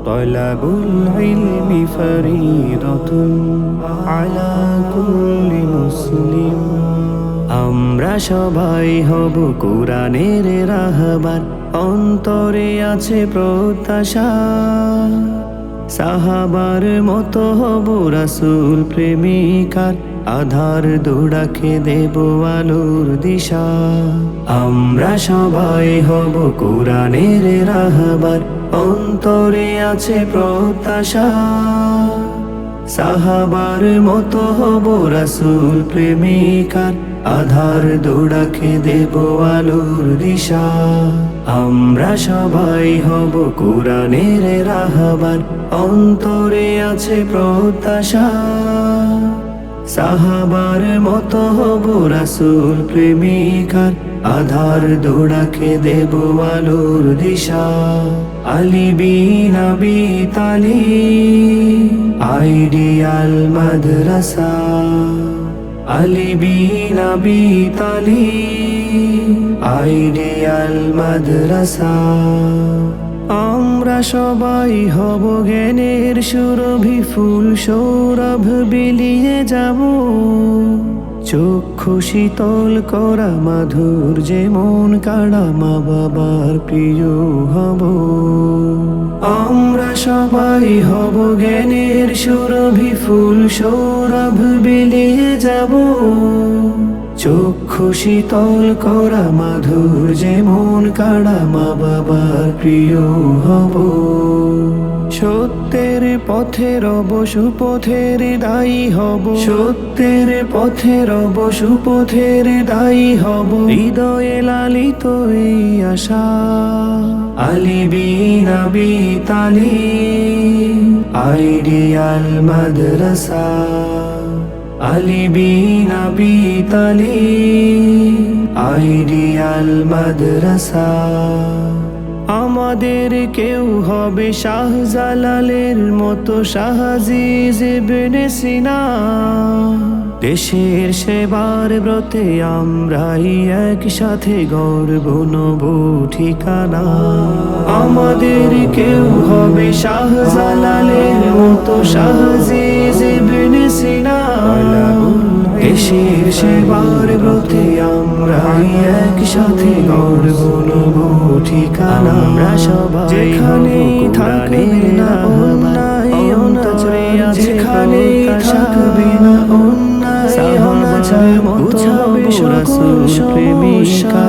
তলাবুল ইলমি ফরিদাতুন আলা কুল্লি মুসলিম। আমরা সবাই হব কোরআনের রাহবার, অন্তরে আছে প্রত্যাশা। সাহাবার মতো হব রাসূল প্রেমিকার, আধার দৌড়াকে দেব আলোর দিশা। আমরা সবাই হব কোরআনের রাহবার, অন্তরে আছে প্রত্যাশা। সাহাবার মতো হব রাসূল প্রেমিকার, আধার দৌড়াকে দেব আলোর দিশা। আমরা সবাই হব কোরআনের রাহবার, অন্তরে আছে প্রত্যাশা। সাহাবার মতো হব রাসূল প্রেমিকার, আধার দৌড়াকে দেব আলোর দিশা। আলী বিন আবি তালিব আইডিয়াল মাদ্রাসা। আলী বিন আবি তালিব আইডিয়াল মাদ্রাসা। আমরা সবাই হব জ্ঞানের সুরভি ফুল, সৌরভ বিলিয়ে যাব। চক্ষু শীতল করা মাধুর যে মন কাড়া, মা বাবার প্রিয় হব। আমরা সবাই হব জ্ঞানের সুরভি ফুল, সৌরভ বিলিয়ে যাব। চক্ষু শীতল করা মাধুর যে মন কাড়া, মা বাবার প্রিয় হব। সত্যের পথে রব সুপথের দায়ী হব। সত্যের পথে রব সুপথের দায়ী হব। হৃদয়ে লালিত এই আশা। আলী বিন আবি তালিব আইডিয়াল মাদ্রাসা। আলী বিন আবি তালিব আইডিয়াল মাদ্রাসা। আমাদের কেউ হবে শাহজালালের মতো, শাহজিজ ইবনে সিনা। দেশের সেবার ব্রতে আমরাই একসাথে গর্ব নব ঠিকানা। আমাদের কেউ হবে শাহজালালের মতো, শাহজিজ ইবনে সিনা। দেশের সেবার ব্রতে আমরাই একসাথে গর্ব নব ঠিকানা। আমরা সবাই যেখানেই থাকবে না অন্যায় অনাচারে, যেখানেই থাকবে না অন্যায় অনাচার, মুছাবে সকল সমস্যা।